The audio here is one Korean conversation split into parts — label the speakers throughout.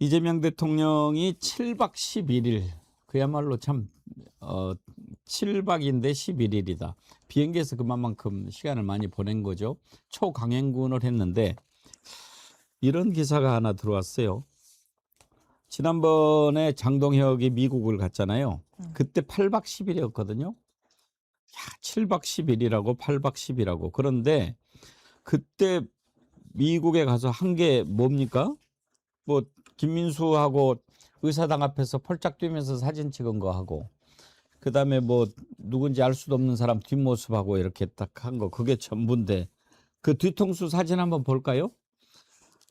Speaker 1: 이재명 대통령이 7박 11일, 그야말로 참 7박인데 11일이다. 비행기에서 그만큼 시간을 많이 보낸 거죠. 초강행군을 했는데 이런 기사가 하나 들어왔어요. 지난번에 장동혁이 미국을 갔잖아요. 그때 8박 10일이었거든요. 야, 7박 10일이라고 8박 10일이라고. 그런데 그때 미국에 가서 한 게 뭡니까? 뭐 김민수하고 의사당 앞에서 펄짝 뛰면서 사진 찍은 거 하고, 그다음에 뭐 누군지 알 수도 없는 사람 뒷모습하고 이렇게 딱 한 거, 그게 전부인데 그 뒤통수 사진 한번 볼까요?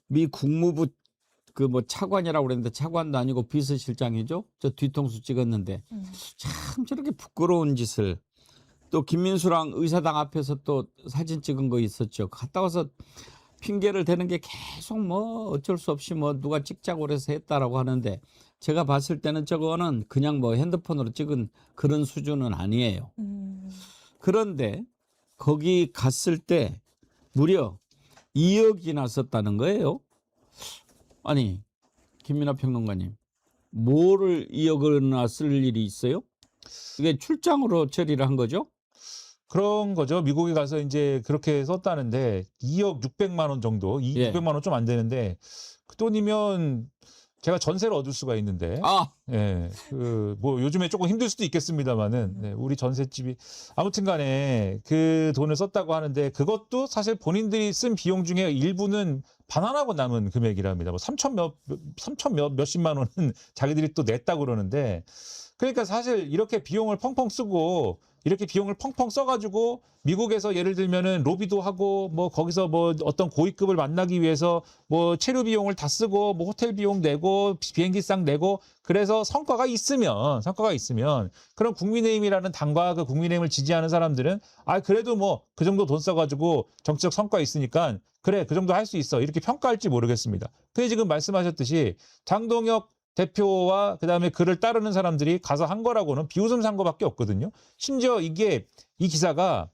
Speaker 1: 미 국무부 그 뭐 차관이라고 그랬는데 차관도 아니고 비서실장이죠. 저 뒤통수 찍었는데 참 저렇게 부끄러운 짓을. 또 김민수랑 의사당 앞에서 또 사진 찍은 거 있었죠. 갔다 와서 핑계를 대는 게 계속 뭐 어쩔 수 없이 뭐 누가 찍자고 그래서 했다라고 하는데, 제가 봤을 때는 저거는 그냥 뭐 핸드폰으로 찍은 그런 수준은 아니에요. 그런데 거기 갔을 때 무려 2억이나 썼다는 거예요. 아니, 김민하 평론가님, 뭐를 2억이나 쓸 일이 있어요? 이게 출장으로 처리를 한 거죠?
Speaker 2: 그런 거죠. 미국에 가서 이제 그렇게 썼다는데 2억 600만 원 정도,
Speaker 1: 예.
Speaker 2: 600만 원 좀 안 되는데 그 돈이면 제가 전세를 얻을 수가 있는데, 예, 그 뭐 요즘에 조금 힘들 수도 있겠습니다만은, 네, 우리 전셋집이 아무튼간에 그 돈을 썼다고 하는데 그것도 사실 본인들이 쓴 비용 중에 일부는 반환하고 남은 금액이랍니다. 뭐 3천 몇십만 원은 자기들이 또 냈다고 그러는데, 그러니까 사실 이렇게 비용을 펑펑 쓰고 이렇게 비용을 펑펑 써가지고 미국에서 예를 들면은 로비도 하고 뭐 거기서 뭐 어떤 고위급을 만나기 위해서 뭐 체류 비용을 다 쓰고 뭐 호텔 비용 내고 비행기상 내고, 그래서 성과가 있으면 그런 국민의힘이라는 당과 그 국민의힘을 지지하는 사람들은 그래도 뭐 그 정도 돈 써가지고 정치적 성과 있으니까 그래 그 정도 할 수 있어 이렇게 평가할지 모르겠습니다. 근데 지금 말씀하셨듯이 장동혁 대표와 그다음에 그를 따르는 사람들이 가서 한 거라고는 비웃음 산 거밖에 없거든요. 심지어 이 기사가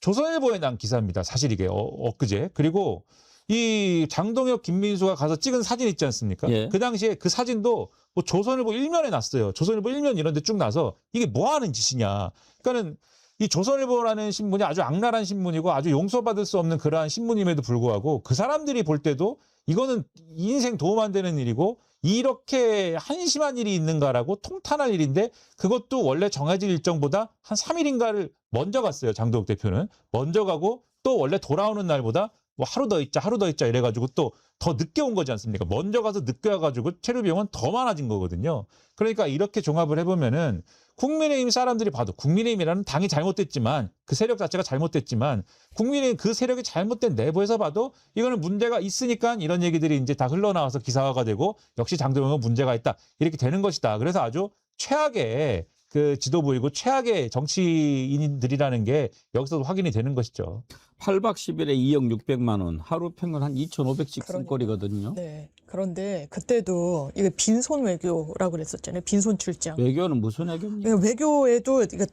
Speaker 2: 조선일보에 난 기사입니다. 사실 이게 엊그제. 그리고 이 장동혁, 김민수가 가서 찍은 사진 있지 않습니까?
Speaker 1: 예.
Speaker 2: 그 당시에 그 사진도 뭐 조선일보 1면에 났어요. 조선일보 1면 이런 데 쭉 나서 이게 뭐 하는 짓이냐. 그러니까는 이 조선일보라는 신문이 아주 악랄한 신문이고 아주 용서받을 수 없는 그러한 신문임에도 불구하고 그 사람들이 볼 때도 이거는 인생 도움 안 되는 일이고 이렇게 한심한 일이 있는가라고 통탄할 일인데, 그것도 원래 정해진 일정보다 한 3일인가를 먼저 갔어요. 장동혁 대표는 먼저 가고 또 원래 돌아오는 날보다 뭐 하루 더 있자 이래가지고 또 더 늦게 온 거지 않습니까? 먼저 가서 늦게 와가지고 체류 비용은 더 많아진 거거든요. 그러니까 이렇게 종합을 해보면은 국민의힘 사람들이 봐도 국민의힘이라는 당이 잘못됐지만 그 세력 자체가 잘못됐지만 국민의힘 그 세력이 잘못된 내부에서 봐도 이거는 문제가 있으니까 이런 얘기들이 이제 다 흘러나와서 기사화가 되고 역시 장동혁은 문제가 있다 이렇게 되는 것이다. 그래서 아주 최악의 그 지도부이고 최악의 정치인들이라는 게 여기서도 확인이 되는 것이죠.
Speaker 1: 8박 10일에 2억 600만 원, 하루 평균 한 2,500씩 쓴 꼴이거든요.
Speaker 3: 네. 그런데 그때도 이거 빈손 외교라고 그랬었잖아요. 빈손 출장.
Speaker 1: 외교는 무슨 외교입니까?
Speaker 3: 외교에도 이거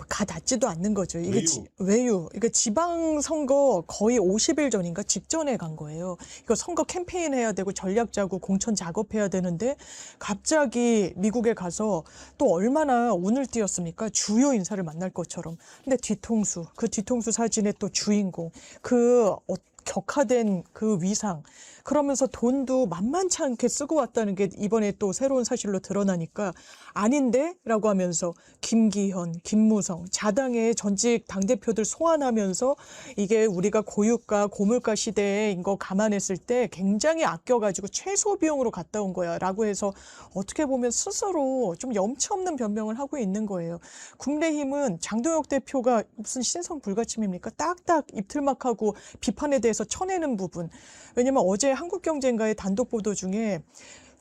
Speaker 3: 가 닿지도 않는 거죠. 이게 외유. 그러니까 지방선거 거의 50일 전인가 직전에 간 거예요. 이거 선거 캠페인 해야 되고 전략 짜고 공천 작업해야 되는데 갑자기 미국에 가서 또 얼마나 운을 띄었습니까? 주요 인사를 만날 것처럼. 근데 뒤통수, 그 뒤통수 사진의 또 주인공, 그 격화된 그 위상, 그러면서 돈도 만만치 않게 쓰고 왔다는 게 이번에 또 새로운 사실로 드러나니까 아닌데? 라고 하면서 김기현, 김무성, 자당의 전직 당대표들 소환하면서 이게 우리가 고유가, 고물가 시대인 거 감안했을 때 굉장히 아껴가지고 최소 비용으로 갔다 온 거야 라고 해서 어떻게 보면 스스로 좀 염치 없는 변명을 하고 있는 거예요. 국민의힘은 장동혁 대표가 무슨 신성 불가침입니까? 딱딱 입틀막하고 비판에 대해서 쳐내는 부분. 왜냐면 어제 한국경제인가의 단독 보도 중에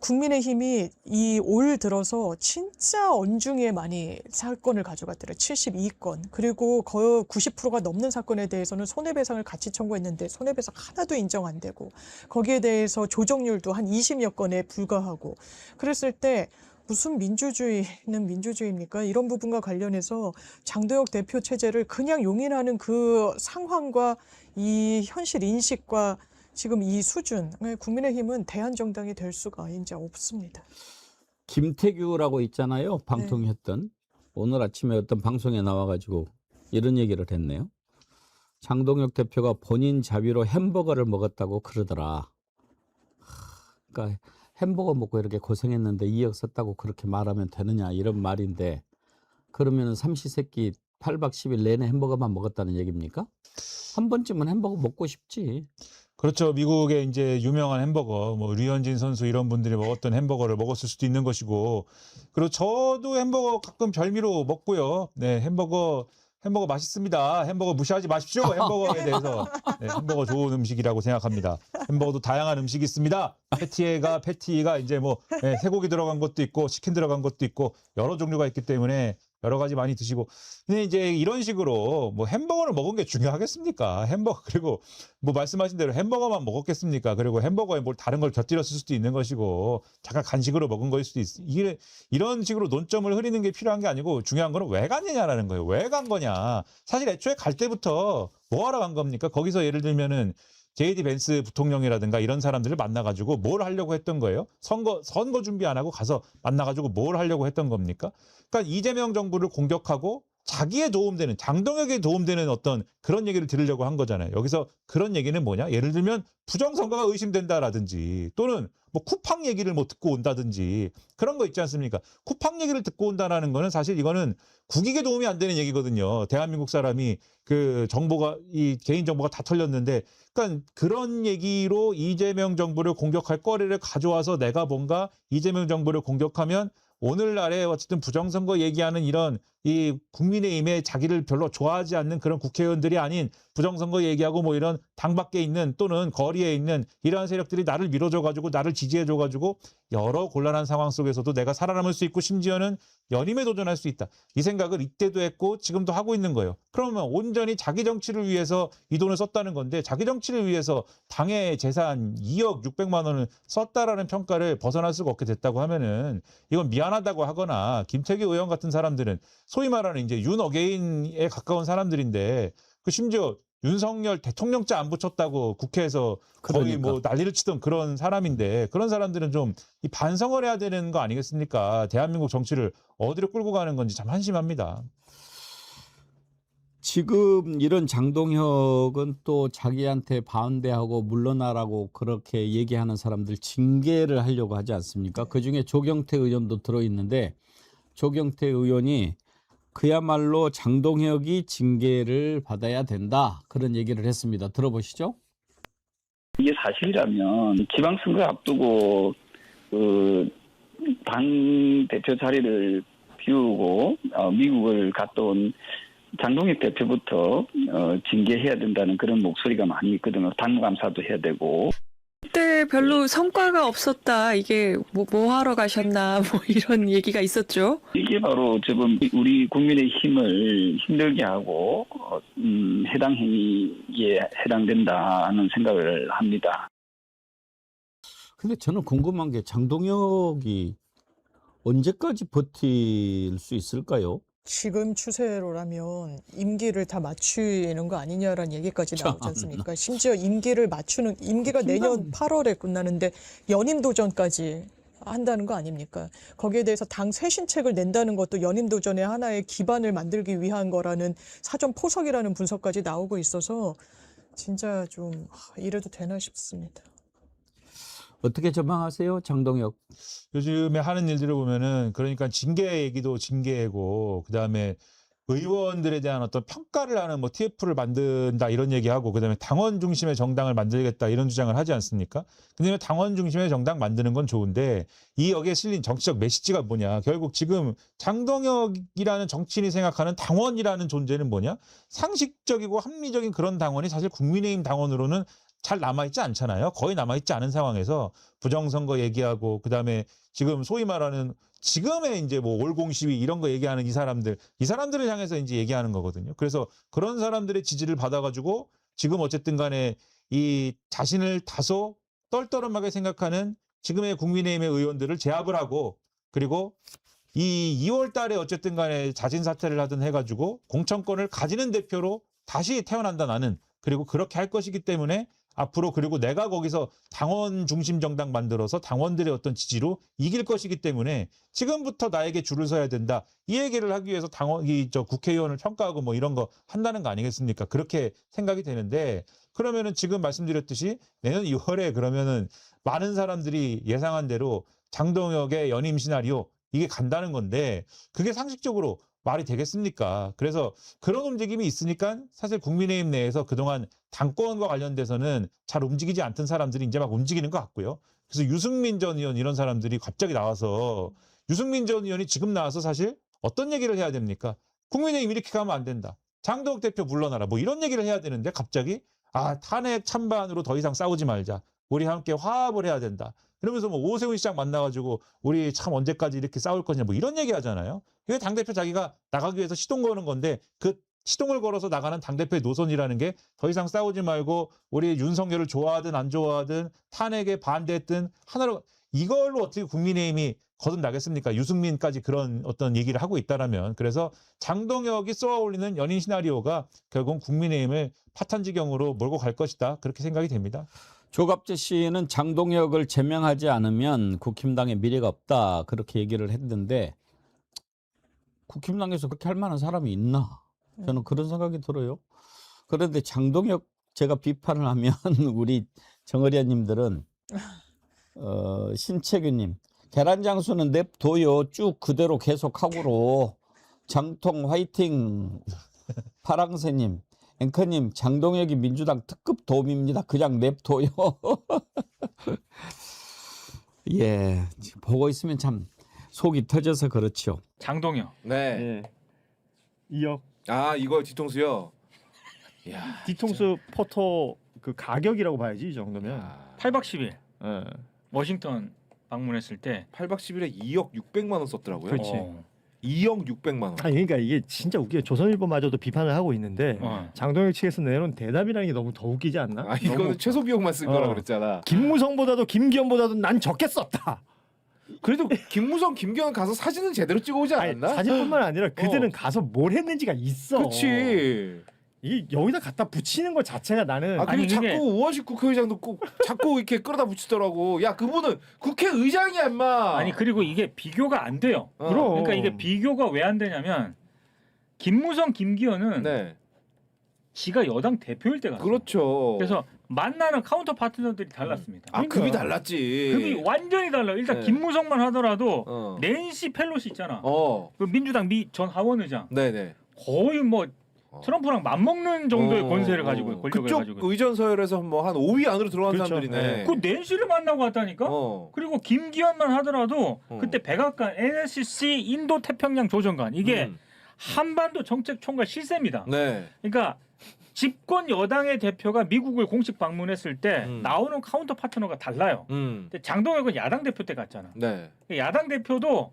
Speaker 3: 국민의힘이 이 올 들어서 진짜 엄중하게 많이 사건을 가져갔더래요. 72건. 그리고 거의 90%가 넘는 사건에 대해서는 손해배상을 같이 청구했는데 손해배상 하나도 인정 안 되고, 거기에 대해서 조정률도 한 20여 건에 불과하고, 그랬을 때 무슨 민주주의는 민주주의입니까? 이런 부분과 관련해서 장동혁 대표 체제를 그냥 용인하는 그 상황과 이 현실 인식과 지금 이 수준, 국민의힘은 대한정당이 될 수가 이제 없습니다.
Speaker 1: 김태규라고 있잖아요. 방통했던. 오늘 아침에 어떤 방송에 나와가지고 이런 얘기를 했네요. 장동혁 대표가 본인 자비로 햄버거를 먹었다고 그러더라. 그러니까 햄버거 먹고 이렇게 고생했는데 2억 썼다고 그렇게 말하면 되느냐 이런 말인데, 그러면은 삼시세끼 8박 10일 내내 햄버거만 먹었다는 얘기입니까? 한 번쯤은 햄버거 먹고 싶지.
Speaker 2: 그렇죠. 미국의 이제 유명한 햄버거, 뭐 류현진 선수 이런 분들이 먹었던 햄버거를 먹었을 수도 있는 것이고, 그리고 저도 햄버거 가끔 별미로 먹고요. 네, 햄버거 맛있습니다. 햄버거 무시하지 마십시오. 햄버거에 대해서. 네, 햄버거 좋은 음식이라고 생각합니다. 햄버거도 다양한 음식이 있습니다. 패티가 이제 뭐 쇠고기 들어간 것도 있고 치킨 들어간 것도 있고 여러 종류가 있기 때문에 여러 가지 많이 드시고. 근데 이제 이런 식으로 뭐 햄버거를 먹은 게 중요하겠습니까? 그리고 뭐 말씀하신 대로 햄버거만 먹었겠습니까? 그리고 햄버거에 뭘 다른 걸 곁들였을 수도 있는 것이고 잠깐 간식으로 먹은 거일 수도 이게 이런 식으로 논점을 흐리는 게 필요한 게 아니고, 중요한 거는 왜 갔느냐라는 거예요. 왜 간 거냐. 사실 애초에 갈 때부터 뭐 하러 간 겁니까? 거기서 예를 들면은 JD 벤스 부통령이라든가 이런 사람들을 만나가지고 뭘 하려고 했던 거예요? 선거 준비 안 하고 가서 만나가지고 뭘 하려고 했던 겁니까? 그러니까 이재명 정부를 공격하고 자기에 도움되는, 장동혁에 도움되는 어떤 그런 얘기를 들으려고 한 거잖아요. 여기서 그런 얘기는 뭐냐? 예를 들면 부정선거가 의심된다라든지, 또는 뭐 쿠팡 얘기를 뭐 듣고 온다든지 그런 거 있지 않습니까? 쿠팡 얘기를 듣고 온다라는 거는 사실 이거는 국익에 도움이 안 되는 얘기거든요. 대한민국 사람이 그 정보가, 이 개인 정보가 다 털렸는데, 그러니까 그런 얘기로 이재명 정부를 공격할 거리를 가져와서 내가 뭔가 이재명 정부를 공격하면 오늘날에 어쨌든 부정선거 얘기하는 이런 이 국민의힘에 자기를 별로 좋아하지 않는 그런 국회의원들이 아닌 부정선거 얘기하고 뭐 이런 당 밖에 있는 또는 거리에 있는 이러한 세력들이 나를 밀어줘가지고 나를 지지해줘가지고 여러 곤란한 상황 속에서도 내가 살아남을 수 있고 심지어는 연임에 도전할 수 있다. 이 생각을 이때도 했고 지금도 하고 있는 거예요. 그러면 온전히 자기 정치를 위해서 이 돈을 썼다는 건데, 자기 정치를 위해서 당의 재산 2억 600만 원을 썼다라는 평가를 벗어날 수가 없게 됐다고 하면은 이건 미안하다고 하거나, 김태규 의원 같은 사람들은 소위 말하는 이제 윤 어게인에 가까운 사람들인데, 그 심지어 윤석열 대통령자 안 붙였다고 국회에서 거의 뭐 난리를 치던 그런 사람인데, 그런 사람들은 좀 이 반성을 해야 되는 거 아니겠습니까? 대한민국 정치를 어디로 끌고 가는 건지 참 한심합니다.
Speaker 1: 지금 이런 장동혁은 또 자기한테 반대하고 물러나라고 그렇게 얘기하는 사람들 징계를 하려고 하지 않습니까? 그중에 조경태 의원도 들어있는데, 조경태 의원이 그야말로 장동혁이 징계를 받아야 된다, 그런 얘기를 했습니다. 들어보시죠.
Speaker 4: 이게 사실이라면 지방선거 앞두고 그 당 대표 자리를 비우고 미국을 갔다 온 장동혁 대표부터 징계해야 된다는 그런 목소리가 많이 있거든요. 당무감사도 해야 되고.
Speaker 5: 그때 별로 성과가 없었다. 이게 뭐 하러 가셨나 뭐 이런 얘기가 있었죠.
Speaker 4: 이게 바로 지금 우리 국민의 힘을 힘들게 하고 해당 행위에 해당된다는 생각을 합니다.
Speaker 1: 근데 저는 궁금한 게, 장동혁이 언제까지 버틸 수 있을까요?
Speaker 3: 지금 추세로라면 임기를 다 맞추는 거 아니냐라는 얘기까지 나오지 않습니까? 심지어 임기가 내년 8월에 끝나는데 연임 도전까지 한다는 거 아닙니까? 거기에 대해서 당 쇄신책을 낸다는 것도 연임 도전의 하나의 기반을 만들기 위한 거라는 사전 포석이라는 분석까지 나오고 있어서 진짜 좀 이래도 되나 싶습니다.
Speaker 1: 어떻게 전망하세요, 장동혁?
Speaker 2: 요즘에 하는 일들을 보면은, 그러니까 징계 얘기도 징계고, 그다음에 의원들에 대한 어떤 평가를 하는 뭐 TF를 만든다 이런 얘기하고, 그다음에 당원 중심의 정당을 만들겠다 이런 주장을 하지 않습니까? 근데 당원 중심의 정당 만드는 건 좋은데, 이 여기에 실린 정치적 메시지가 뭐냐? 결국 지금 장동혁이라는 정치인이 생각하는 당원이라는 존재는 뭐냐? 상식적이고 합리적인 그런 당원이 사실 국민의힘 당원으로는 잘 남아있지 않잖아요. 거의 남아있지 않은 상황에서 부정선거 얘기하고, 그다음에 지금 소위 말하는 지금의 이제 뭐 올공시위 이런 거 얘기하는 이 사람들을 향해서 이제 얘기하는 거거든요. 그래서 그런 사람들의 지지를 받아가지고 지금 어쨌든 간에 이 자신을 다소 떨떠름하게 생각하는 지금의 국민의힘의 의원들을 제압을 하고, 그리고 이 2월 달에 어쨌든 간에 자진 사퇴를 하든 해가지고 공천권을 가지는 대표로 다시 태어난다 나는, 그리고 그렇게 할 것이기 때문에 앞으로 그리고 내가 거기서 당원 중심 정당 만들어서 당원들의 어떤 지지로 이길 것이기 때문에 지금부터 나에게 줄을 서야 된다. 이 얘기를 하기 위해서 국회의원을 평가하고 뭐 이런 거 한다는 거 아니겠습니까? 그렇게 생각이 되는데 그러면은 지금 말씀드렸듯이 내년 2월에 그러면은 많은 사람들이 예상한 대로 장동혁의 연임 시나리오 이게 간다는 건데 그게 상식적으로 말이 되겠습니까? 그래서 그런 움직임이 있으니까 사실 국민의힘 내에서 그동안 당권과 관련돼서는 잘 움직이지 않던 사람들이 이제 막 움직이는 것 같고요. 그래서 유승민 전 의원 이런 사람들이 갑자기 나와서 유승민 전 의원이 지금 나와서 사실 어떤 얘기를 해야 됩니까? 국민의힘 이렇게 가면 안 된다. 장동혁 대표 물러나라. 뭐 이런 얘기를 해야 되는데 갑자기 탄핵 찬반으로 더 이상 싸우지 말자. 우리 함께 화합을 해야 된다. 그러면서 뭐 오세훈 시장 만나가지고 우리 참 언제까지 이렇게 싸울 거냐 뭐 이런 얘기 하잖아요. 이게 당대표 자기가 나가기 위해서 시동 거는 건데 그 시동을 걸어서 나가는 당대표의 노선이라는 게 더 이상 싸우지 말고 우리 윤석열을 좋아하든 안 좋아하든 탄핵에 반대했든 하나로 이걸로 어떻게 국민의힘이 거듭나겠습니까? 유승민까지 그런 어떤 얘기를 하고 있다라면 그래서 장동혁이 쏘아올리는 연인 시나리오가 결국 국민의힘을 파탄지경으로 몰고 갈 것이다. 그렇게 생각이 됩니다.
Speaker 1: 조갑재 씨는 장동혁을 제명하지 않으면 국힘당에 미래가 없다 그렇게 얘기를 했는데 국힘당에서 그렇게 할 만한 사람이 있나? 저는 그런 생각이 들어요. 그런데 장동혁 제가 비판을 하면 우리 정의리님들은 신채규님 계란장수는 냅둬요 쭉 그대로 계속하고로 장통 화이팅 파랑새님 앵커님 장동혁이 민주당 특급 도움입니다. 그냥 냅둬요. 예, 보고 있으면 참 속이 터져서 그렇죠.
Speaker 6: 장동혁.
Speaker 7: 네.
Speaker 8: 2억.
Speaker 7: 이거 뒤통수요. 야,
Speaker 8: 뒤통수 포토 그 가격이라고 봐야지 이 정도면.
Speaker 6: 8박 10일
Speaker 8: 예.
Speaker 6: 워싱턴 방문했을 때
Speaker 7: 8박 10일에 2억 600만 원 썼더라고요.
Speaker 8: 그렇지.
Speaker 7: 2억 600만 원.
Speaker 8: 아니 그러니까 이게 진짜 웃겨. 조선일보마저도 비판을 하고 있는데 장동혁 측에서 내놓은 대답이라는 게 너무 더 웃기지 않나?
Speaker 7: 이거는
Speaker 8: 너무...
Speaker 7: 최소 비용만 쓴 거라 그랬잖아.
Speaker 8: 김무성보다도 김기현보다도 난 적게 썼다.
Speaker 7: 그래도 김무성, 김기현 가서 사진은 제대로 찍어오지 않았나?
Speaker 8: 아니, 사진뿐만 아니라 그들은 가서 뭘 했는지가 있어.
Speaker 7: 그렇지.
Speaker 8: 이 여기다 갖다 붙이는 것 자체가 나는
Speaker 7: 그리고
Speaker 6: 아니,
Speaker 7: 자꾸
Speaker 6: 그게...
Speaker 7: 우원식 국회의장도 꼭 자꾸 이렇게 끌어다 붙이더라고. 야, 그분은 국회의장이야, 임마.
Speaker 6: 아니 그리고 이게 비교가 안 돼요.
Speaker 8: 그럼.
Speaker 6: 그러니까 이게 비교가 왜 안 되냐면 김무성, 김기현은
Speaker 7: 네.
Speaker 6: 지가 여당 대표일 때가
Speaker 7: 그렇죠.
Speaker 6: 그래서 만나는 카운터 파트너들이 달랐습니다.
Speaker 7: 급이
Speaker 8: 그러니까.
Speaker 7: 달랐지.
Speaker 6: 급이 완전히 달라. 일단
Speaker 7: 네.
Speaker 6: 김무성만 하더라도 낸시 펠로시 있잖아. 그 민주당 전 하원의장.
Speaker 7: 네네.
Speaker 6: 거의 뭐 트럼프랑 맞먹는 정도의 권세를 가지고 권력을
Speaker 7: 그쪽
Speaker 6: 가지고.
Speaker 7: 의전 서열에서 뭐 한 5위 안으로 들어간
Speaker 8: 그렇죠.
Speaker 7: 사람들이네.
Speaker 6: 그 낸시를 만나고 왔다니까. 그리고 김기현만 하더라도 그때 백악관 NSC 인도 태평양 조정관 이게 한반도 정책 총괄 실세입니다.
Speaker 7: 네.
Speaker 6: 그러니까 집권 여당의 대표가 미국을 공식 방문했을 때 나오는 카운터 파트너가 달라요. 근데 장동혁은 야당 대표 때 갔잖아.
Speaker 7: 네.
Speaker 6: 야당 대표도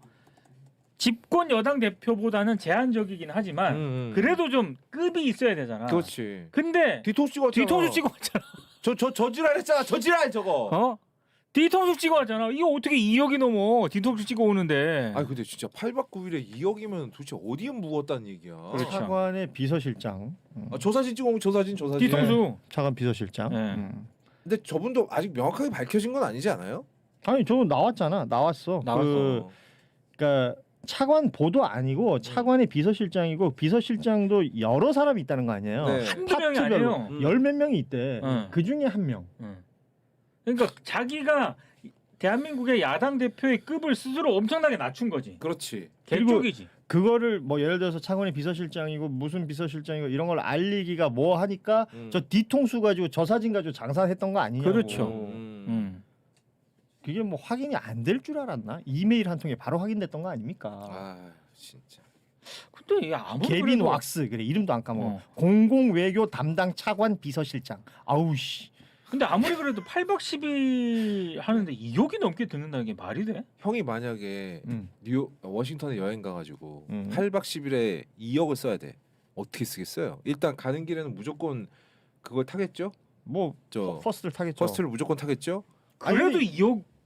Speaker 6: 집권 여당 대표보다는 제한적이긴 하지만 그래도 좀 급이 있어야 되잖아.
Speaker 7: 그렇지.
Speaker 6: 근데
Speaker 7: 뒤통수 찍었잖아.
Speaker 6: 뒤통수 찍어 왔잖아.
Speaker 7: 저 지랄 했잖아. 저 지랄 저거.
Speaker 6: 뒤통수 찍어 왔잖아. 이거 어떻게 2억이 넘어? 뒤통수 찍어 오는데.
Speaker 7: 근데 진짜 8박 9일에 2억이면 도대체 어디에 묵었다는 얘기야.
Speaker 6: 그렇죠.
Speaker 8: 차관의 비서실장.
Speaker 7: 저 사진 찍어오면 저 사진.
Speaker 6: 뒤통수.
Speaker 8: 차관 비서실장.
Speaker 6: 네.
Speaker 7: 근데 저분도 아직 명확하게 밝혀진 건 아니지 않아요?
Speaker 8: 아니 저 나왔잖아. 나왔어. 그러니까 차관 보도 아니고 차관의 비서실장이고 비서실장도 여러 사람이 있다는 거 아니에요.
Speaker 7: 네.
Speaker 6: 한두 명이 아니에요.
Speaker 8: 열 몇 명이 있대. 그 중에 한 명.
Speaker 6: 그러니까 자기가 대한민국의 야당 대표의 급을 스스로 엄청나게 낮춘 거지.
Speaker 7: 그렇지.
Speaker 6: 개쪽이지.
Speaker 8: 그거를 뭐 예를 들어서 차관의 비서실장이고 무슨 비서실장이고 이런 걸 알리기가 뭐 하니까 저 뒤통수 가지고 저 사진 가지고 장사했던 거 아니냐고.
Speaker 6: 그렇죠.
Speaker 8: 그게 뭐 확인이 안 될 줄 알았나? 이메일 한 통에 바로 확인됐던 거 아닙니까?
Speaker 7: 진짜.
Speaker 6: 근데 아무리
Speaker 8: 개빈
Speaker 6: 그래도
Speaker 8: 왁스 그래 이름도 안 까먹어. 공공외교 담당 차관 비서실장. 아우 씨.
Speaker 6: 근데 아무리 그래도 8박 10일 하는데 2억이 넘게 드는다는 게 말이 돼?
Speaker 7: 형이 만약에 뉴욕 워싱턴에 여행 가가지고 8박 10일에 2억을 써야 돼. 어떻게 쓰겠어요? 일단 가는 길에는 무조건 그걸 타겠죠?
Speaker 8: 뭐 퍼스트를 타겠죠.
Speaker 7: 퍼스트를 무조건 타겠죠?
Speaker 6: 그래도
Speaker 8: 아니,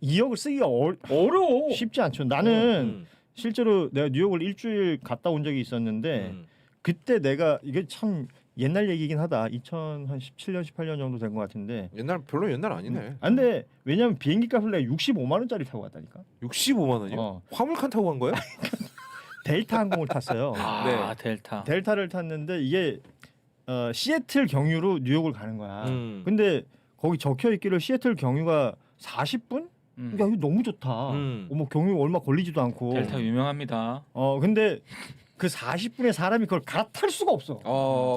Speaker 6: 2억을
Speaker 8: 쓰기가
Speaker 6: 어려워.
Speaker 8: 쉽지 않죠. 나는 실제로 내가 뉴욕을 일주일 갔다 온 적이 있었는데 그때 내가 이게 참 옛날 얘기긴 하다. 2017년 18년 정도 된 것 같은데.
Speaker 7: 옛날 별로 옛날 아니네.
Speaker 8: 근데 왜냐면 비행기 값을 내가 65만 원짜리 타고 갔다니까.
Speaker 7: 65만 원이요? 화물칸 타고 간 거예요?
Speaker 8: 델타 항공을 탔어요.
Speaker 6: 아, 델타.
Speaker 8: 델타를 탔는데 이게 시애틀 경유로 뉴욕을 가는 거야. 근데 거기 적혀 있기를 시애틀 경유가 40분? 야, 이거 너무 좋다. 뭐 경유 얼마 걸리지도 않고.
Speaker 6: 델타 유명합니다.
Speaker 8: 근데 그 40분에 사람이 그걸 갈아탈 수가 없어.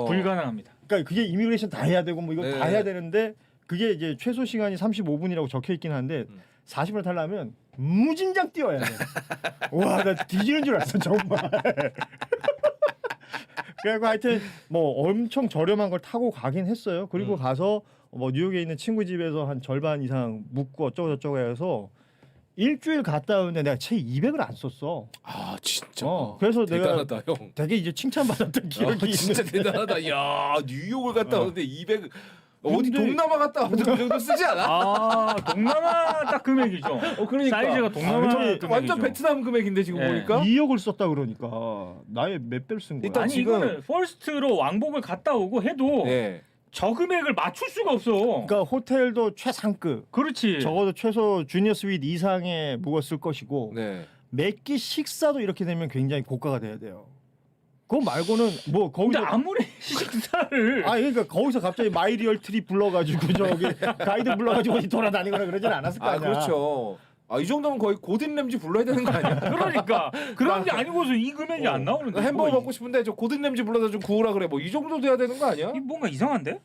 Speaker 6: 불가능합니다.
Speaker 8: 그러니까 그게 이미그레이션 다 해야 되고 뭐 이거 다 해야 되는데 그게 이제 최소 시간이 35분이라고 적혀 있긴 한데 40분을 타려면 무진장 뛰어야 돼. 와, 나 뒤지는 줄 알았어 정말. 그래서 하여튼 뭐 엄청 저렴한 걸 타고 가긴 했어요. 그리고 가서 뭐 뉴욕에 있는 친구 집에서 한 절반 이상 묵고 어쩌고 저쩌고 해서 일주일 갔다 오는데 내가 채 200을 안 썼어.
Speaker 7: 아 진짜.
Speaker 8: 그래서
Speaker 7: 대단하다,
Speaker 8: 내가
Speaker 7: 형.
Speaker 8: 되게 이제 칭찬받았던 기억이
Speaker 7: 진짜
Speaker 8: 있는데.
Speaker 7: 대단하다. 야 뉴욕을 갔다 오는데 200 어디
Speaker 8: 근데-
Speaker 7: 동남아 갔다 와도 그 정도 쓰지 않아?
Speaker 6: 아, 동남아 딱 금액이죠.
Speaker 7: 그러니까
Speaker 6: 사이즈가 동남아 금액이죠.
Speaker 7: 완전 베트남 금액인데 지금
Speaker 6: 네.
Speaker 7: 보니까.
Speaker 8: 2억을 썼다 그러니까 나의 몇 배를 쓴 거야.
Speaker 7: 일단
Speaker 6: 아니
Speaker 7: 지금-
Speaker 6: 이거는 퍼스트로 왕복을 갔다 오고 해도
Speaker 7: 네.
Speaker 6: 저 금액을 맞출 수가 없어.
Speaker 8: 그러니까 호텔도 최상급.
Speaker 6: 그렇지.
Speaker 8: 적어도 최소 주니어 스윗 이상의 묵었을 것이고
Speaker 7: 네.
Speaker 8: 매끼 식사도 이렇게 되면 굉장히 고가가 돼야 돼요. 그거 말고는 뭐
Speaker 6: 근데
Speaker 8: 거기서
Speaker 6: 아무리 식사를
Speaker 8: 그러니까 거기서 갑자기 마이리얼 트리 불러가지고 저기 가이드 불러가지고 어디 돌아다니거나 그러진 않았을 거 아니야.
Speaker 7: 그렇죠. 이 정도면 거의 고든 램지 불러야 되는 거 아니야?
Speaker 6: 그러니까 그런 게 아니고서 이 금액이 안 나오는데
Speaker 7: 햄버거
Speaker 6: 이거
Speaker 7: 먹고 싶은데 저 고든 램지 불러다 좀 구우라 그래. 뭐 이 정도 돼야 되는 거 아니야?
Speaker 6: 이 뭔가 이상한데?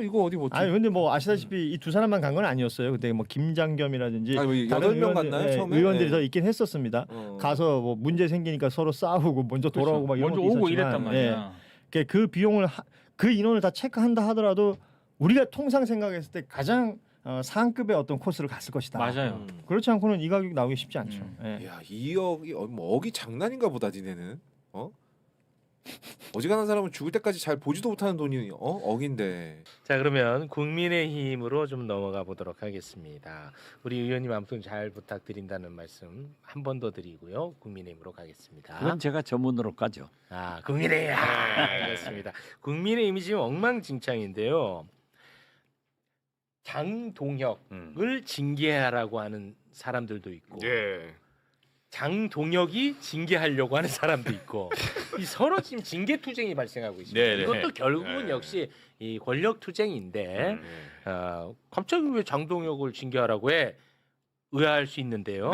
Speaker 7: 이거 어디 뭐지?
Speaker 8: 아니 근데 뭐 아시다시피 이 두 사람만 간 건 아니었어요. 그때 뭐 김장겸이라든지
Speaker 7: 아니, 뭐
Speaker 8: 다른
Speaker 7: 8명
Speaker 8: 의원들,
Speaker 7: 갔나요, 처음에?
Speaker 8: 의원들이
Speaker 7: 네.
Speaker 8: 더 있긴 했었습니다. 가서 뭐 문제 생기니까 서로 싸우고 먼저 돌아오고 막 이런
Speaker 6: 먼저
Speaker 8: 것도
Speaker 6: 오고
Speaker 8: 있었지만,
Speaker 6: 이랬단 말이야.
Speaker 8: 그 비용을 그 인원을 다 체크한다 하더라도 우리가 통상 생각했을 때 가장 상급의 어떤 코스를 갔을 것이다.
Speaker 6: 맞아요.
Speaker 8: 그렇지 않고는 이 가격이 나오기 쉽지 않죠. 예.
Speaker 7: 야 2억이 뭐 억이 장난인가 보다 니네는. 어지간한 사람은 죽을 때까지 잘 보지도 못하는 돈이 억인데.
Speaker 9: 자 그러면 국민의힘으로 좀 넘어가 보도록 하겠습니다. 우리 의원님 아무튼 잘 부탁드린다는 말씀 한 번 더 드리고요. 국민의힘으로 가겠습니다.
Speaker 1: 그건 제가 전문으로 까죠.
Speaker 9: 국민의힘 알겠습니다. 국민의힘이 지금 엉망진창인데요. 장동혁을 징계하라고 하는 사람들도 있고 장동혁이 징계하려고 하는 사람도 있고 이 서로 지금 징계 투쟁이 발생하고 있습니다. 이것도 결국은 역시 이 권력 투쟁인데 갑자기 왜 장동혁을 징계하라고 해? 의아할 수 있는데요.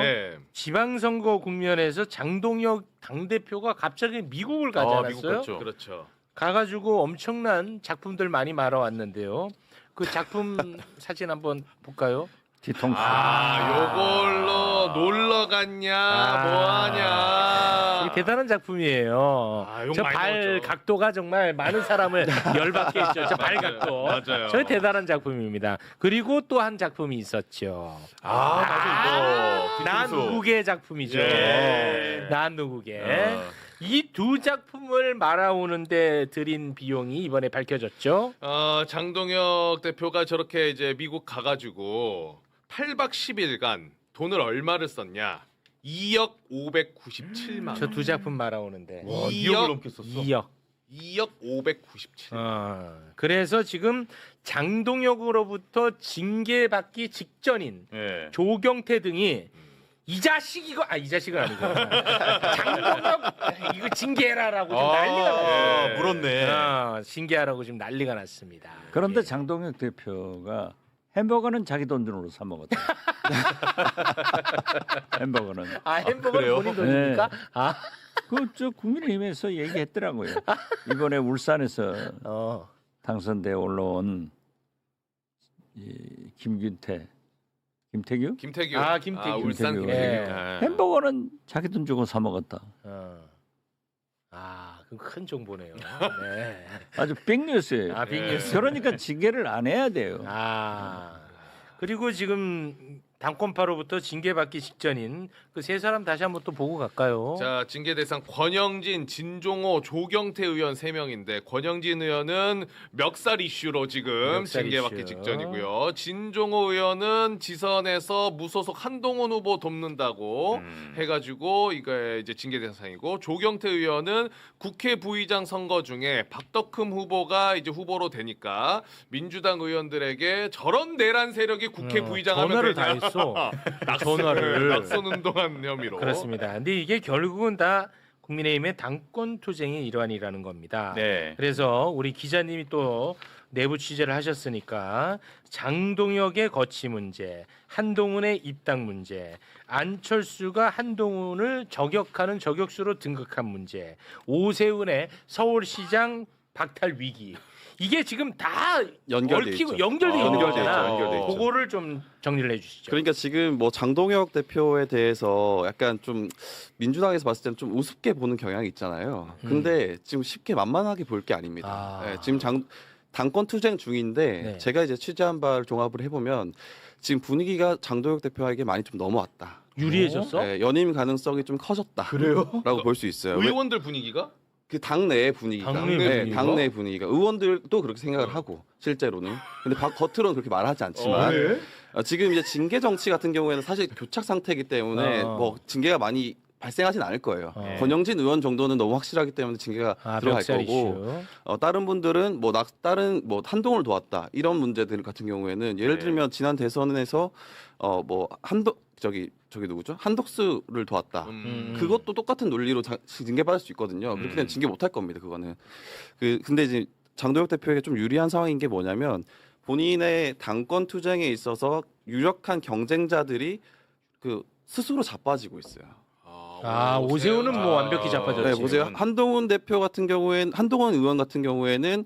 Speaker 9: 지방선거 국면에서 장동혁 당대표가 갑자기 미국을 가지 않았어요?
Speaker 10: 그렇죠.
Speaker 9: 가가지고 엄청난 작품들 많이 말아왔는데요. 그 작품 사진 한번 볼까요?
Speaker 1: 뒤통수.
Speaker 10: 요걸로 놀러 갔냐, 뭐하냐.
Speaker 9: 이게 대단한 작품이에요.
Speaker 10: 욕
Speaker 9: 저
Speaker 10: 많이
Speaker 9: 발
Speaker 10: 먹었죠.
Speaker 9: 각도가 정말 많은 사람을 열받게 했죠. 저 발 각도.
Speaker 10: 맞아요.
Speaker 9: 저 대단한 작품입니다. 그리고 또 한 작품이 있었죠.
Speaker 10: 맞아 이거.
Speaker 9: 난 누구의 작품이죠. 난 누구의. 이 두 작품을 말아오는데 들인 비용이 이번에 밝혀졌죠.
Speaker 10: 장동혁 대표가 저렇게 이제 미국 가가지고 8박 10일간 돈을 얼마를 썼냐? 2억 597만 원.
Speaker 9: 저 두 작품 말아오는데.
Speaker 10: 2억을 넘게 썼어. 2억 597만.
Speaker 9: 그래서 지금 장동혁으로부터 징계받기 직전인 조경태 등이 이 자식 이거 이 자식은 아니고 장동혁 이거 징계해라라고 지금 난리가 났어요.
Speaker 10: 물었네.
Speaker 9: 징계하라고 지금 난리가 났습니다.
Speaker 1: 그런데 장동혁 대표가 햄버거는 자기 돈으로 사 먹었다. 햄버거는.
Speaker 9: 햄버거는 본인 돈입니까?
Speaker 1: 저 국민의힘에서 얘기했더라고요. 이번에 울산에서 당선돼 올라온 이 김태규?
Speaker 10: 김태규.
Speaker 9: 김태규.
Speaker 10: 울산 김태규.
Speaker 1: 햄버거는 자기 돈 주고 사 먹었다.
Speaker 9: 그럼 큰 정보네요. 네.
Speaker 1: 아주 빅뉴스예요.
Speaker 9: 빅뉴스.
Speaker 1: 그러니까 징계를 안 해야 돼요.
Speaker 9: 그리고 지금 당권파로부터 징계받기 직전인 그 세 사람 다시 한번 또 보고 갈까요?
Speaker 10: 자, 징계 대상 권영진, 진종호, 조경태 의원 3명인데 권영진 의원은 멱살 이슈로 지금
Speaker 9: 멱살
Speaker 10: 징계받기
Speaker 9: 이슈.
Speaker 10: 직전이고요. 진종호 의원은 지선에서 무소속 한동훈 후보 돕는다고 해가지고 이거 이제 징계 대상이고, 조경태 의원은 국회 부의장 선거 중에 박덕흠 후보가 이제 후보로 되니까 민주당 의원들에게 저런 내란 세력이 국회 부의장 하면
Speaker 9: 전화를 다
Speaker 10: 되냐.
Speaker 9: 했어. 전화를.
Speaker 10: 낙선 운동한 혐의로.
Speaker 9: 그렇습니다. 근데 이게 결국은 다 국민의힘의 당권 투쟁의 일환이라는 겁니다.
Speaker 1: 네.
Speaker 9: 그래서 우리 기자님이 또 내부 취재를 하셨으니까 장동혁의 거취 문제, 한동훈의 입당 문제, 안철수가 한동훈을 저격하는 저격수로 등극한 문제, 오세훈의 서울시장 박탈 위기. 이게 지금 다
Speaker 11: 연결돼
Speaker 9: 얽히고
Speaker 11: 있죠.
Speaker 9: 연결돼 있는
Speaker 11: 연결돼
Speaker 9: 거잖아.
Speaker 11: 있죠. 연결돼 있죠.
Speaker 9: 그거를 좀 정리를 해주시죠.
Speaker 11: 그러니까 지금 뭐 장동혁 대표에 대해서 약간 좀 민주당에서 봤을 때는 좀 우습게 보는 경향이 있잖아요. 근데 지금 쉽게 만만하게 볼 게 아닙니다. 네, 지금 당권 투쟁 중인데
Speaker 9: 네.
Speaker 11: 제가 이제 취재한 바를 종합을 해보면 지금 분위기가 장동혁 대표에게 많이 좀 넘어왔다.
Speaker 9: 유리해졌어?
Speaker 11: 네, 연임 가능성이 좀 커졌다. 라고 볼 수 있어요.
Speaker 10: 의원들 분위기가?
Speaker 11: 그 당내의 분위기가, 당내의 분위기가 의원들도 그렇게 생각을 하고 실제로는 근데 겉으로는 그렇게 말하지 않지만 지금 이제 징계 정치 같은 경우에는 사실 교착 상태이기 때문에 뭐 징계가 많이 발생하진 않을 거예요. 권영진 의원 정도는 너무 확실하기 때문에 징계가 들어갈 거고 다른 분들은 뭐 다른 뭐 한동훈을 도왔다 이런 문제들 같은 경우에는 예를 들면 지난 대선에서 뭐 저기 누구죠? 한덕수를 도왔다. 그것도 똑같은 논리로 징계받을 수 있거든요. 그렇게 되면 징계 못할 겁니다. 그거는. 근데 이제 장동혁 대표에게 좀 유리한 상황인 게 뭐냐면 본인의 당권 투쟁에 있어서 유력한 경쟁자들이 그 스스로 자빠지고 있어요.
Speaker 9: 오세훈은 뭐 완벽히 자빠졌지.
Speaker 11: 네, 보세요. 한동훈 대표 같은 경우에는 한동훈 의원 같은 경우에는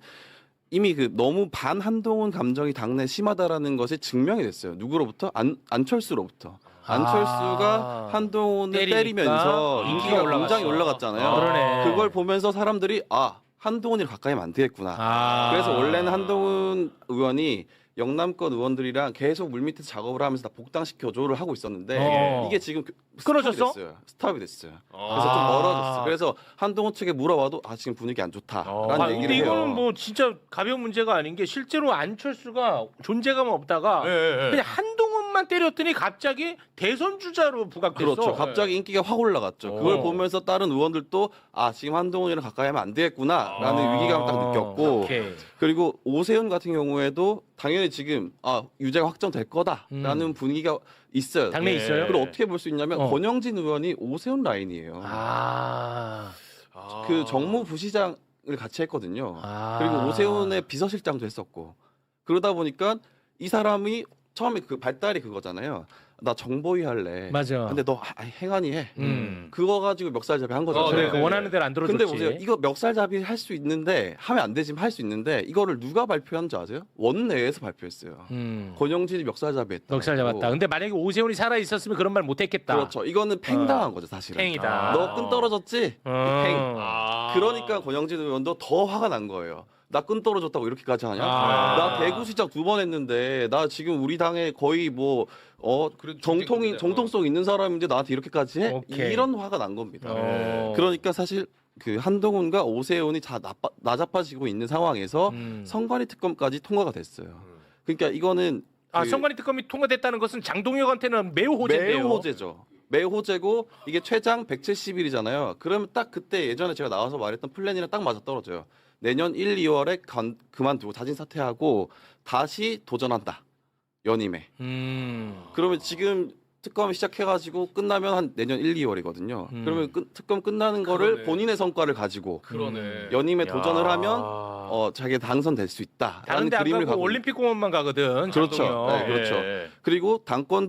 Speaker 11: 이미 그 너무 반 한동훈 감정이 당내 심하다라는 것이 증명이 됐어요. 누구로부터? 안철수로부터. 안철수가 한동훈을 때리면서 인기가 굉장히 올라갔잖아요.
Speaker 9: 그러네.
Speaker 11: 그걸 보면서 사람들이 한동훈이랑 가까이 하면 안 되겠구나. 그래서 원래는 한동훈 의원이 영남권 의원들이랑 계속 물밑에서 작업을 하면서 다 복당시켜줘를 하고 있었는데 이게 지금
Speaker 9: 끊어졌어?
Speaker 11: 스탑이 됐어요. 그래서 좀 멀어졌어요. 그래서 한동훈 측에 물어봐도 지금 분위기 안 좋다라는 얘기를
Speaker 9: 근데
Speaker 11: 해요.
Speaker 9: 이거는 뭐 진짜 가벼운 문제가 아닌 게 실제로 안철수가 존재감 없다가 그냥 한동훈만 때렸더니 갑자기 대선 주자로 부각됐어.
Speaker 11: 그렇죠. 갑자기 인기가 확 올라갔죠. 그걸 보면서 다른 의원들도 지금 한동훈이랑 가까이 하면 안 되겠구나라는 위기감을 딱 느꼈고 그리고 오세훈 같은 경우에도 당연히 지금 유죄가 확정될 거다라는 분위기가 있어요.
Speaker 9: 당내 있어요?
Speaker 11: 그걸 어떻게 볼 수 있냐면 권영진 의원이 오세훈 라인이에요. 그 정무 부시장을 같이 했거든요. 그리고 오세훈의 비서실장도 했었고 그러다 보니까 이 사람이 처음에 그 발달이 그거잖아요. 나 정보위 할래.
Speaker 9: 맞아.
Speaker 11: 근데 너 행안위 해. 그거 가지고 멱살잡이 한 거잖아요.
Speaker 9: 그 원하는 대로 안 들어줬지.
Speaker 11: 근데 보세요. 이거 멱살잡이 할 수 있는데 하면 안 되지만 할 수 있는데 이거를 누가 발표한지 아세요? 원내에서 발표했어요. 권영진이 멱살잡이 했다.
Speaker 9: 멱살 잡았다. 근데 만약에 오세훈이 살아 있었으면 그런 말 못했겠다.
Speaker 11: 그렇죠. 이거는 팽당한 거죠 사실은.
Speaker 9: 팽이다.
Speaker 11: 너 끈 떨어졌지? 팽. 그러니까 권영진 의원도 더 화가 난 거예요. 나 끈 떨어졌다고 이렇게까지 하냐? 나 대구시장 2번 했는데 나 지금 우리 당에 거의 뭐 정통성 있는 사람인데 나한테 이렇게까지 해? 이런 화가 난 겁니다. 그러니까 사실 그 한동훈과 오세훈이 다 나자빠지고 있는 상황에서 선관위 특검까지 통과가 됐어요. 그러니까 이거는
Speaker 9: 선관위 특검이 통과됐다는 것은 장동혁한테는 매우 호재인데요.
Speaker 11: 매우 호재죠. 매우 호재고 이게 최장 170일이잖아요. 그러면 딱 그때 예전에 제가 나와서 말했던 플랜이랑 딱 맞아떨어져요. 내년 1, 2월에 그만두고 자진 사퇴하고 다시 도전한다. 연임에. 그러면 지금 특검이 시작해가지고 끝나면 한 내년 1, 2월이거든요. 그러면 특검 끝나는 거를 본인의 성과를 가지고 연임에 도전을 하면 자기가 당선될 수 있다.
Speaker 9: 다른데 안
Speaker 11: 그림을
Speaker 9: 가고 올림픽 공원만 가거든.
Speaker 11: 그렇죠.
Speaker 9: 장동혁.
Speaker 11: 네, 그렇죠. 그리고 당권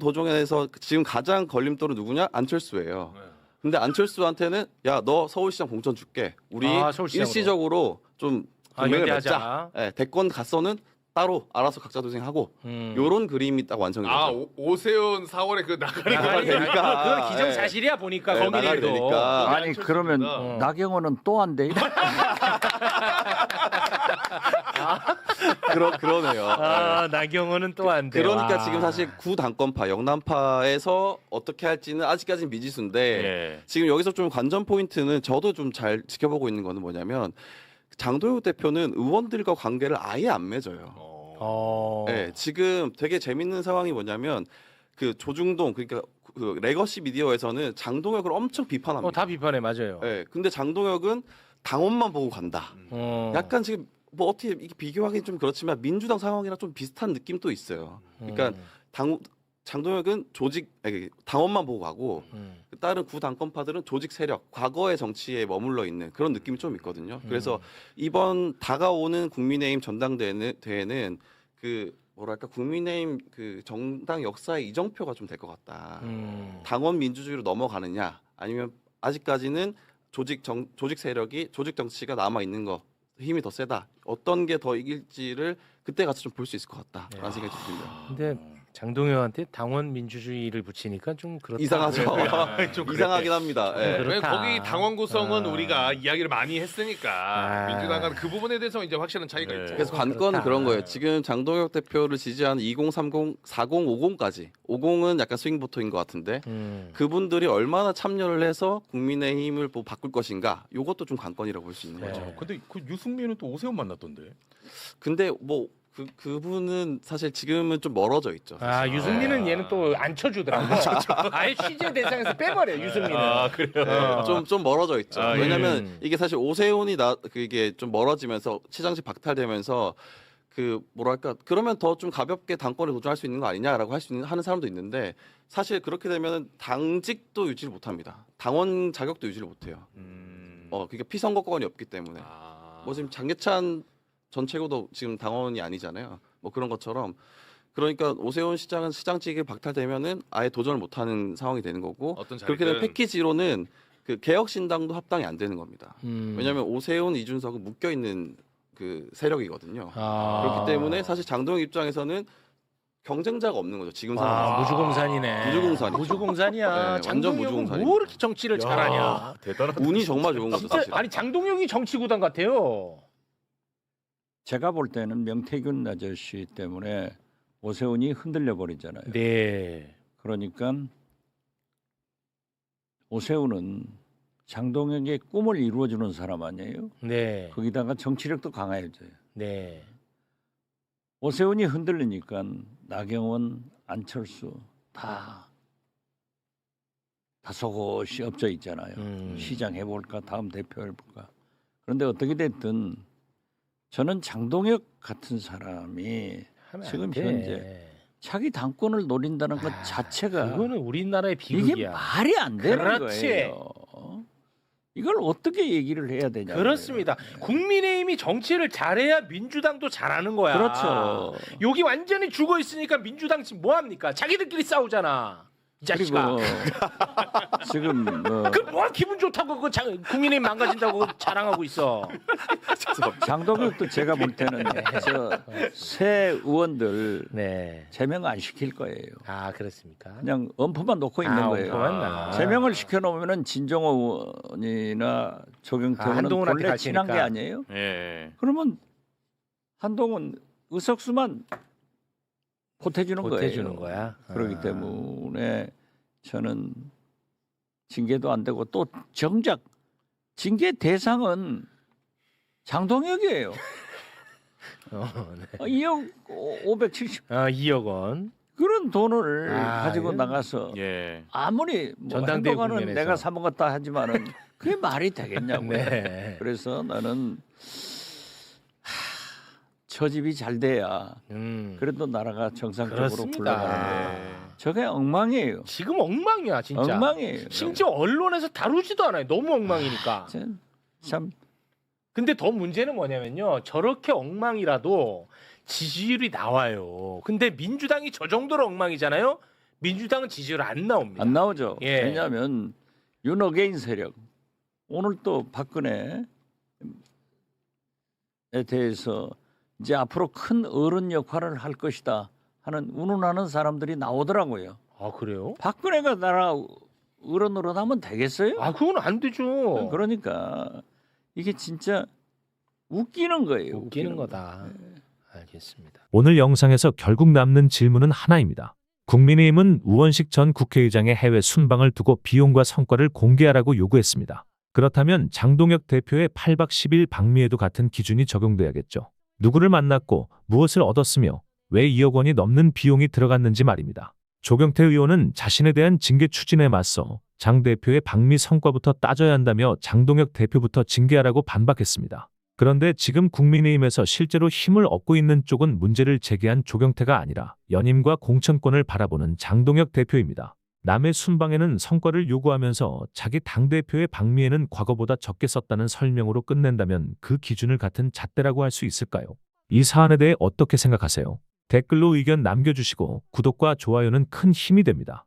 Speaker 11: 도정에서 지금 가장 걸림돌은 누구냐? 안철수예요. 근데 안철수한테는 야, 너 서울시장 공천 줄게. 우리 일시적으로 좀 동맹을 맺자. 네, 대권 갔서는 따로 알아서 각자 도생하고 요런 그림이 딱 완성이 되죠.
Speaker 10: 오세훈 4월에 그 나가리
Speaker 11: 되니까.
Speaker 9: 그건 기정사실이야 보니까
Speaker 11: 나가리 되니까.
Speaker 1: 아니 그러면 나경원은 또 안 돼?
Speaker 11: 그러네요.
Speaker 9: 아, 나경원은 또 안 돼.
Speaker 11: 그러니까 지금 사실 구당권파, 영남파에서 어떻게 할지는 아직까지는 미지수인데 지금 여기서 좀 관전 포인트는 저도 좀 잘 지켜보고 있는 거는 뭐냐면 장도혁 대표는 의원들과 관계를 아예 안 맺어요. 네, 지금 되게 재밌는 상황이 뭐냐면 그 조중동 그러니까 그 레거시 미디어에서는 장동혁을 엄청 비판합니다.
Speaker 9: 다 비판해 맞아요.
Speaker 11: 네, 근데 장동혁은 당원만 보고 간다. 약간 지금 뭐 어떻게 이게 비교하기 좀 그렇지만 민주당 상황이랑 좀 비슷한 느낌도 있어요. 그러니까 장동혁은 당원만 보고 가고 다른 구당권파들은 조직 세력, 과거의 정치에 머물러 있는 그런 느낌이 좀 있거든요. 그래서 이번 다가오는 국민의힘 전당대회는 그 뭐랄까 국민의힘 그 정당 역사의 이정표가 좀 될 것 같다. 당원 민주주의로 넘어가느냐, 아니면 아직까지는 조직 세력이 조직 정치가 남아 있는 거 힘이 더 세다. 어떤 게 더 이길지를 그때 가서 좀 볼 수 있을 것 같다라는 생각이 듭니다.
Speaker 9: 근데 장동혁한테 당원 민주주의를 붙이니까 좀 그렇다.
Speaker 11: 이상하죠.
Speaker 9: 좀
Speaker 11: 이상하긴 합니다. 네.
Speaker 10: 왜 거기 당원 구성은 우리가 이야기를 많이 했으니까 민주당은 그 부분에 대해서 이제 확실한 차이가 있죠.
Speaker 11: 그래서 관건은 그런 거예요. 지금 장동혁 대표를 지지하는 2030, 40, 50까지 50은 약간 스윙보터인 것 같은데 그분들이 얼마나 참여를 해서 국민의힘을 뭐 바꿀 것인가 이것도 좀 관건이라고 볼 수 있는 거죠.
Speaker 12: 근데 그 유승민은 또 오세훈 만났던데.
Speaker 11: 근데 뭐 그분은 사실 지금은 좀 멀어져 있죠. 사실.
Speaker 9: 유승민은 얘는 또 안 쳐주더라고. 아예 취재 대상에서 빼버려 유승민은.
Speaker 11: 그래요. 좀 멀어져 있죠. 왜냐면 이게 사실 오세훈이 그게 좀 멀어지면서 시장직 박탈되면서 그 뭐랄까 그러면 더 좀 가볍게 당권에 도전할 수 있는 거 아니냐라고 하는 사람도 있는데 사실 그렇게 되면은 당직도 유지를 못합니다. 당원 자격도 유지를 못해요. 그게 피선거권이 없기 때문에. 뭐 지금 장계찬 전 최고도 지금 당원이 아니잖아요. 뭐 그런 것처럼 그러니까 오세훈 시장은 시장직이 박탈되면은 아예 도전을 못하는 상황이 되는 거고 그렇게 되면 패키지로는 그 개혁신당도 합당이 안 되는 겁니다. 왜냐하면 오세훈, 이준석은 묶여 있는 그 세력이거든요. 그렇기 때문에 사실 장동혁 입장에서는 경쟁자가 없는 거죠. 지금 상황에서.
Speaker 9: 무주공산이네. 무주공산이야.
Speaker 11: 네, 완전 무주공산이야.
Speaker 9: 뭐 이렇게 정치를 잘하냐.
Speaker 12: 대단하다.
Speaker 11: 운이 정말 좋은 거죠. 사실.
Speaker 9: 아니 장동혁이 정치구단 같아요.
Speaker 1: 제가 볼 때는 명태균 아저씨 때문에 오세훈이 흔들려 버리잖아요.
Speaker 9: 네.
Speaker 1: 그러니까 오세훈은 장동혁의 꿈을 이루어주는 사람 아니에요?
Speaker 9: 네.
Speaker 1: 거기다가 정치력도 강해져요.
Speaker 9: 네.
Speaker 1: 오세훈이 흔들리니까 나경원, 안철수 다 속옷이 엎져 있잖아요. 시장 해볼까, 다음 대표 해볼까. 그런데 어떻게 됐든 저는 장동혁 같은 사람이 지금 현재 자기 당권을 노린다는 것 자체가
Speaker 9: 그거는 우리나라의 비극이야.
Speaker 1: 이게 말이 안 되는
Speaker 9: 그렇지.
Speaker 1: 거예요. 이걸 어떻게 얘기를 해야 되냐.
Speaker 9: 그렇습니다. 국민의힘이 정치를 잘해야 민주당도 잘하는 거야.
Speaker 1: 그렇죠.
Speaker 9: 여기 완전히 죽어 있으니까 민주당 지금 뭐 합니까? 자기들끼리 싸우잖아. 이 자식아.
Speaker 1: 지금
Speaker 9: 뭐 기분 좋다고 국민의힘 망가진다고 자랑하고 있어.
Speaker 1: 장동혁도 제가 볼 때는 새 의원들 제명 안 시킬 거예요.
Speaker 9: 아 그렇습니까?
Speaker 1: 그냥 엄포만 놓고 있는 거예요. 제명을 시켜놓으면은 진정호 의원이나 조경태 의원은 본래 친한 게 아니에요? 그러면 한동훈 의석수만 보태주는
Speaker 9: 거야.
Speaker 1: 그렇기 때문에 저는 징계도 안 되고 또 정작 징계 대상은 장동혁이에요. 2억 570.
Speaker 9: 2억 원.
Speaker 1: 그런 돈을 가지고 나가서 아무리 행동하는 내가 사 먹었다 하지만은 그게 말이 되겠냐고요. 그래서 나는 처집이 잘 돼야 그래도 나라가 정상적으로 굴러가는데 저게 엉망이에요.
Speaker 9: 지금 엉망이야 진짜.
Speaker 1: 엉망이에요.
Speaker 9: 심지어 언론에서 다루지도 않아요. 너무 엉망이니까.
Speaker 1: 참.
Speaker 9: 근데 더 문제는 뭐냐면요. 저렇게 엉망이라도 지지율이 나와요. 근데 민주당이 저 정도로 엉망이잖아요. 민주당은 지지율 안 나옵니다.
Speaker 1: 안 나오죠. 왜냐하면 윤어게인 세력 오늘 또 박근혜에 대해서 이제 앞으로 큰 어른 역할을 할 것이다 하는 운운하는 사람들이 나오더라고요.
Speaker 9: 아 그래요?
Speaker 1: 박근혜가 나라 어른으로 하면 되겠어요?
Speaker 9: 아 그건 안 되죠.
Speaker 1: 그러니까 이게 진짜 웃기는 거예요.
Speaker 9: 웃기는 거다. 알겠습니다.
Speaker 13: 오늘 영상에서 결국 남는 질문은 하나입니다. 국민의힘은 우원식 전 국회의장의 해외 순방을 두고 비용과 성과를 공개하라고 요구했습니다. 그렇다면 장동혁 대표의 8박 10일 방미에도 같은 기준이 적용돼야겠죠. 누구를 만났고 무엇을 얻었으며 왜 2억 원이 넘는 비용이 들어갔는지 말입니다. 조경태 의원은 자신에 대한 징계 추진에 맞서 장 대표의 방미 성과부터 따져야 한다며 장동혁 대표부터 징계하라고 반박했습니다. 그런데 지금 국민의힘에서 실제로 힘을 얻고 있는 쪽은 문제를 제기한 조경태가 아니라 연임과 공천권을 바라보는 장동혁 대표입니다. 남의 순방에는 성과를 요구하면서 자기 당대표의 방미에는 과거보다 적게 썼다는 설명으로 끝낸다면 그 기준을 같은 잣대라고 할 수 있을까요? 이 사안에 대해 어떻게 생각하세요? 댓글로 의견 남겨주시고 구독과 좋아요는 큰 힘이 됩니다.